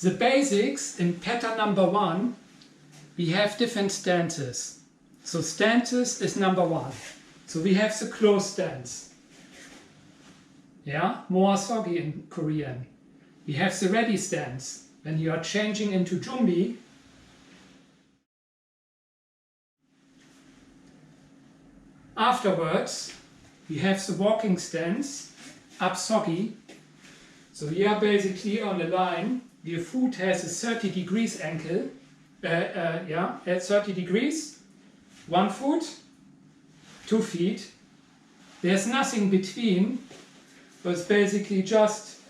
The basics in pattern number 1, we have different stances. So stances is number 1. So we have the close stance. Yeah, more sogi in Korean. We have the ready stance. When you are changing into jumbi, afterwards we have the walking stance, up sogi. So you are basically on a line. Your foot has a 30 degrees angle. At 30 degrees. 1 foot, 2 feet. There's nothing between. But it's basically just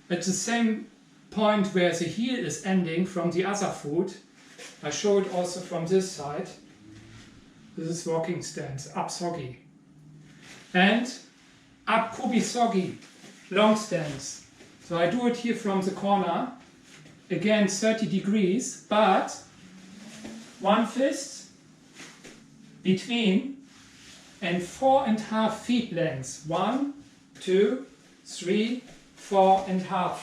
at the same point where the heel is ending from the other foot. I show it also from this side. This is walking stance, up sogi. And up kubi sogi, long stance. So I do it here from the corner, again 30 degrees, but 1 fist between and 4.5 feet length. 1, 2, 3, 4.5.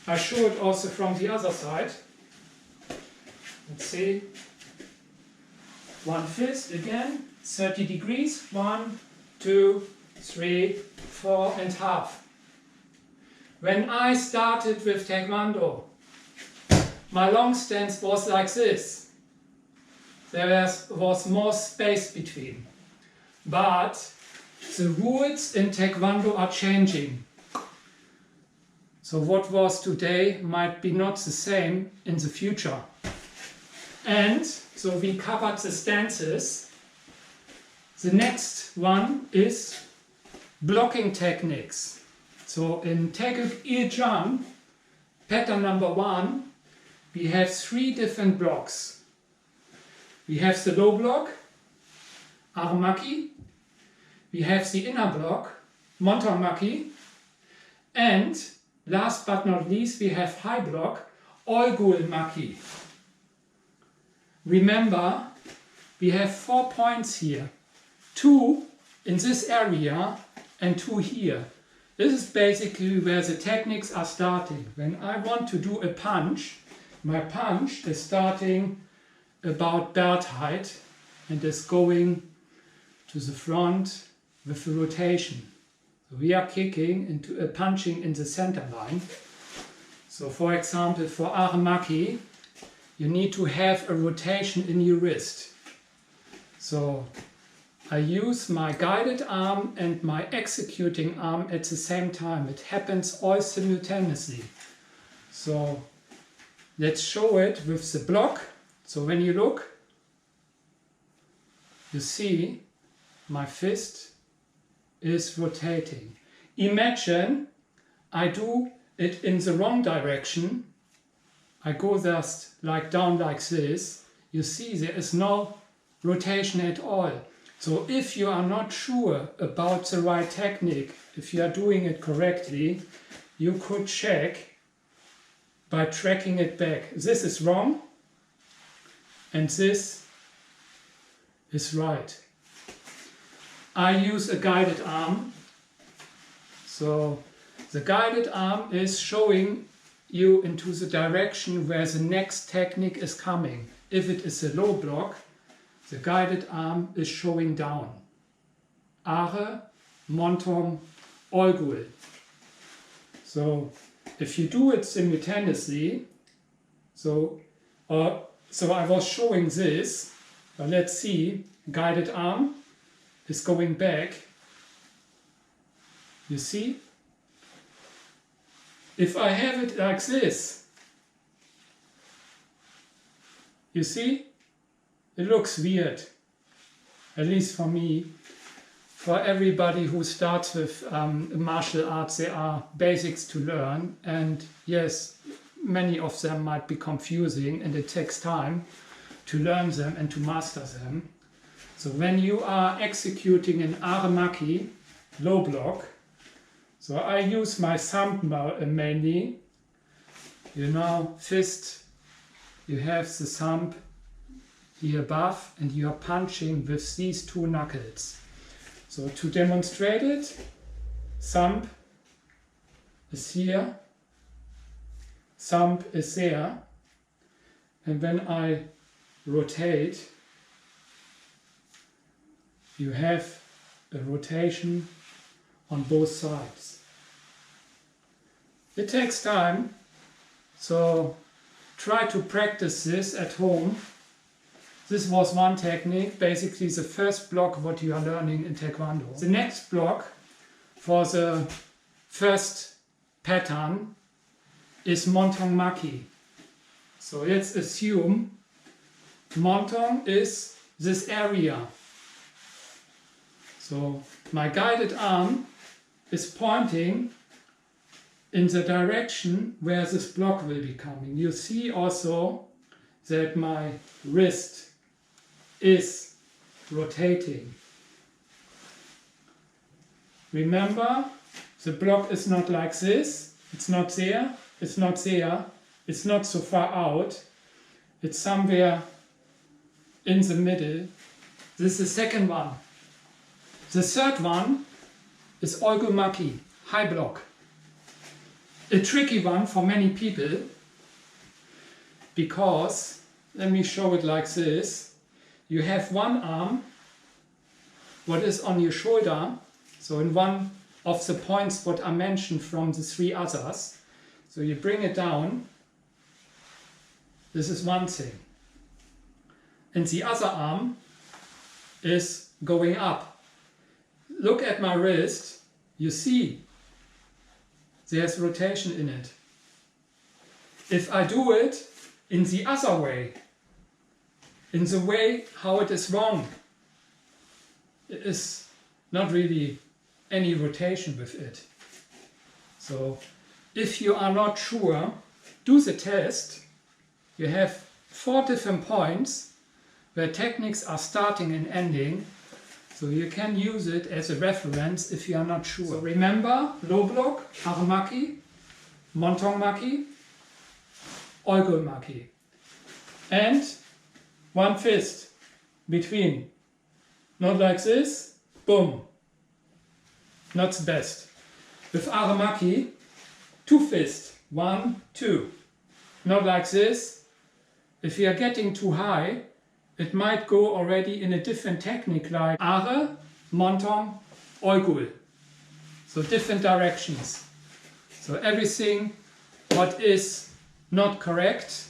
I show it also from the other side. Let's see. 1 fist again, 30 degrees. 1, 2, 3, 4.5. When I started with Taekwondo, my long stance was like this. There was more space between. But the rules in Taekwondo are changing. So what was today might be not the same in the future. And so we covered the stances. The next one is blocking techniques. So in Taegeuk Il Jang, pattern number 1, we have 3 different blocks. We have the low block, Aramaki. We have the inner block, Oigomaki. And last but not least, we have high block, Oigomaki. Remember, we have 4 points here. 2 in this area and 2 here. This is basically where the techniques are starting. When I want to do a punch, my punch is starting about belt height and is going to the front with a rotation. So we are kicking into a punching in the center line. So for example, for Aramaki, you need to have a rotation in your wrist. So I use my guided arm and my executing arm at the same time. It happens all simultaneously. So let's show it with the block. So when you look, you see my fist is rotating. Imagine I do it in the wrong direction. I go just like down like this. You see there is no rotation at all. So if you are not sure about the right technique, if you are doing it correctly, you could check by tracking it back. This is wrong and this is right. I use a guided arm. So the guided arm is showing you into the direction where the next technique is coming. If it is a low block, the guided arm is showing down. Are, Montom, Oigul. So if you do it simultaneously, so I was showing this, but let's see, guided arm is going back. You see? If I have it like this, you see? It looks weird, at least for me. For everybody who starts with martial arts, there are basics to learn, and yes, many of them might be confusing and it takes time to learn them and to master them. So when you are executing an Aramaki low block, so I use my thumb mainly, you know, fist, you have the thumb here above and you are punching with these 2 knuckles. So to demonstrate it, thumb is here thumb is there, and when I rotate, you have a rotation on both sides. It takes time, so try to practice this at home. This was one technique, basically the first block what you are learning in Taekwondo. The next block for the first pattern is Montong Maki. So let's assume Montong is this area. So my guided arm is pointing in the direction where this block will be coming. You see also that my wrist is rotating. Remember, the block is not like this. It's not there, it's not there, it's not so far out. It's somewhere in the middle. This is the second one. The third one is Oigomaki, high block. A tricky one for many people because, let me show it like this, you have one arm what is on your shoulder, so in one of the points what I mentioned from the three others, so you bring it down, this is one thing, and the other arm is going up. Look at my wrist, you see there's rotation in it. If I do it in the other way, in the way how it is wrong, it is not really any rotation with it. So if you are not sure, do the test. You have 4 different points where techniques are starting and ending. So you can use it as a reference if you are not sure. So remember, low block, Aramaki, Montong Maki, Oigomaki. And one fist between. Not like this, boom. Not the best. With Aramaki, 2 fists, 1, 2. Not like this. If you are getting too high, it might go already in a different technique like Are, Montong, Oigul. So different directions. So everything what is not correct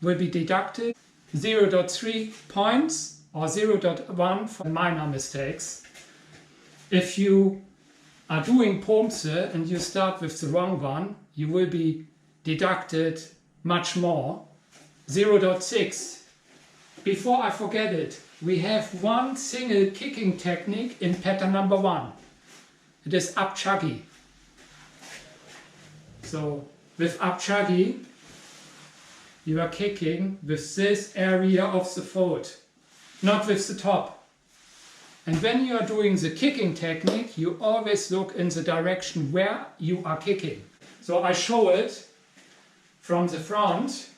will be deducted. 0.3 points or 0.1 for minor mistakes. If you are doing Poomsae and you start with the wrong one, you will be deducted much more. 0.6. Before I forget it, we have one single kicking technique in pattern number 1. It is Apchagi. So with Apchagi, you are kicking with this area of the foot, not with the top. And when you are doing the kicking technique, you always look in the direction where you are kicking. So I show it from the front.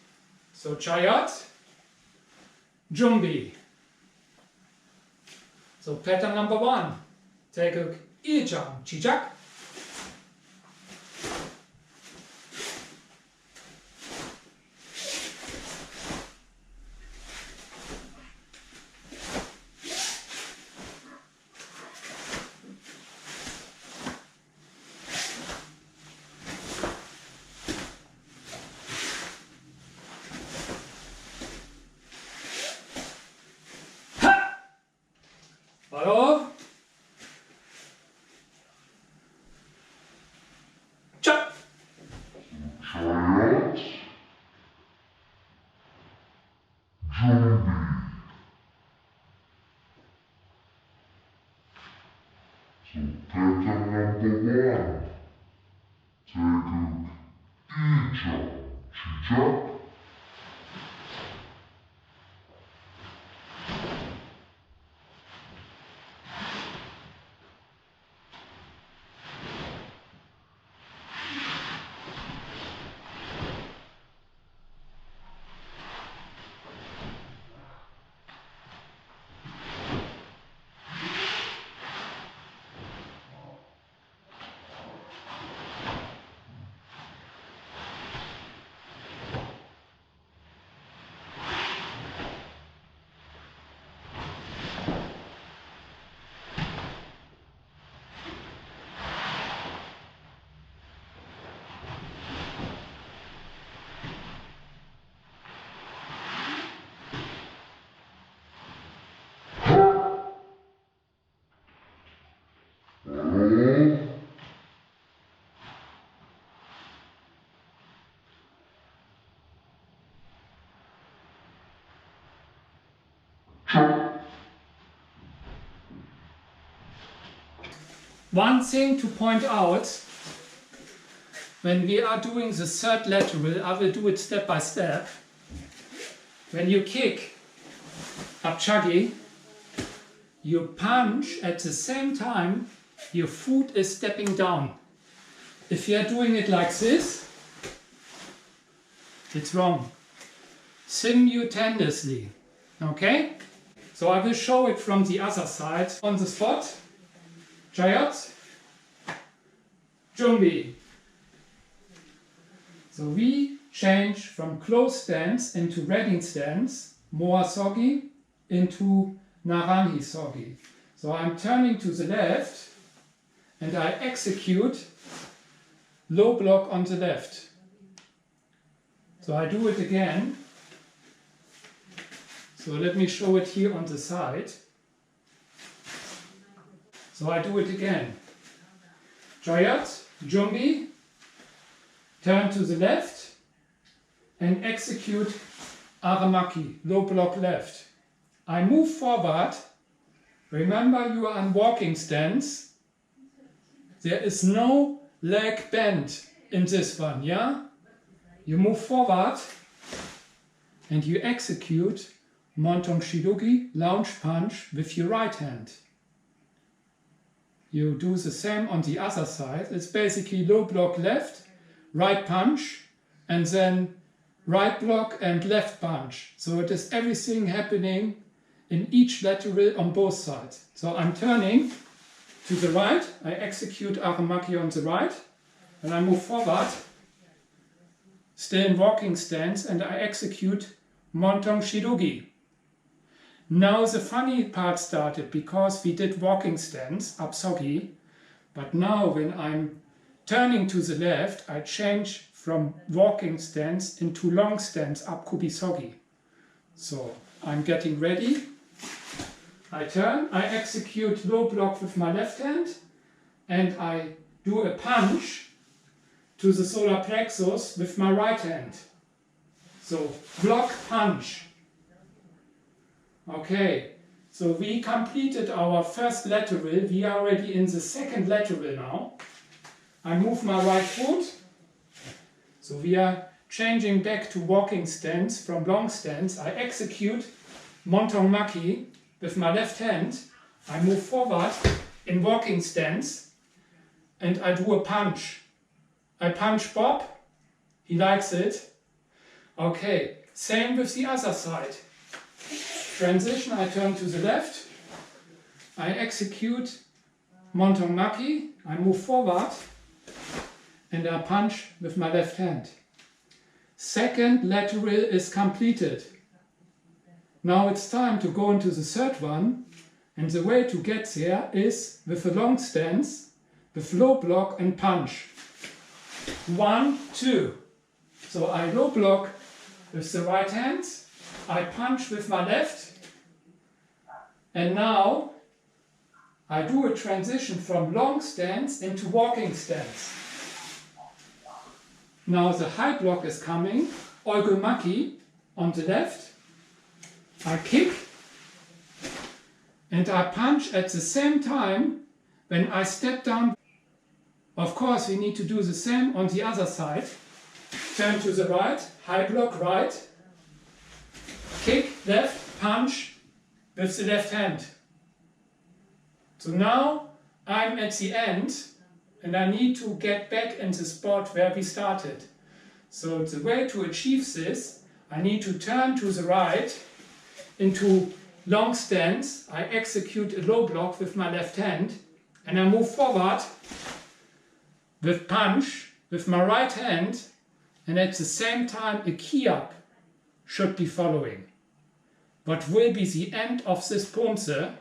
So Chayat, Jumbi. So pattern number 1, Taegeuk Il Jang, Chijak. Hello? Chop! Taegeuk Jumbi. So pattern number 1, Taegeuk Il Jang, Chijak. One thing to point out, when we are doing the third lateral, I will do it step by step. When you kick up chagi, you punch at the same time your foot is stepping down. If you are doing it like this, it's wrong. Simultaneously. Okay? So I will show it from the other side on the spot. Jayat, Jumbi. So we change from close stance into reading stance, Moa Sogi, into Narangi Sogi. So I'm turning to the left and I execute low block on the left. So I do it again. So let me show it here on the side. So I do it again. Jayat, Jumbi, turn to the left and execute Aramaki, low block left. I move forward. Remember, you are in walking stance. There is no leg bend in this one, yeah? You move forward and you execute Montong Shidogi, lounge punch with your right hand. You do the same on the other side. It's basically low block left, right punch, and then right block and left punch. So it is everything happening in each lateral on both sides. So I'm turning to the right, I execute Aramaki on the right, and I move forward, still in walking stance, and I execute Montong Shidogi. Now the funny part started because we did walking stance, up sogi, but now when I'm turning to the left, I change from walking stance into long stance, up kubi sogi. So I'm getting ready, I turn, I execute low block with my left hand, and I do a punch to the solar plexus with my right hand. So block punch. Okay, so we completed our first lateral. We are already in the second lateral now. I move my right foot. So we are changing back to walking stance from long stance. I execute Montong Maki with my left hand. I move forward in walking stance and I do a punch. I punch Bob. He likes it. Okay, same with the other side. Transition, I turn to the left, I execute Montong Maki, I move forward and I punch with my left hand. Second lateral is completed. Now it's time to go into the third one, and the way to get there is with a long stance, with low block and punch. 1, 2. So I low block with the right hand, I punch with my left, and now I do a transition from long stance into walking stance. Now the high block is coming, Oigomaki on the left, I kick and I punch at the same time when I step down. Of course we need to do the same on the other side. Turn to the right, high block right, kick, left, punch with the left hand. So now I'm at the end and I need to get back in the spot where we started. So the way to achieve this, I need to turn to the right into long stance. I execute a low block with my left hand and I move forward with punch with my right hand, and at the same time a key up should be following. What will be the end of this Poomsae?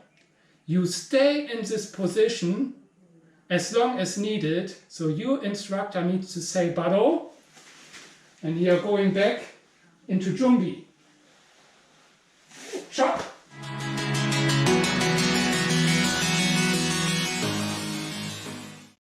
You stay in this position as long as needed. So your instructor needs to say Bado, and you are going back into Jumbi. Chop!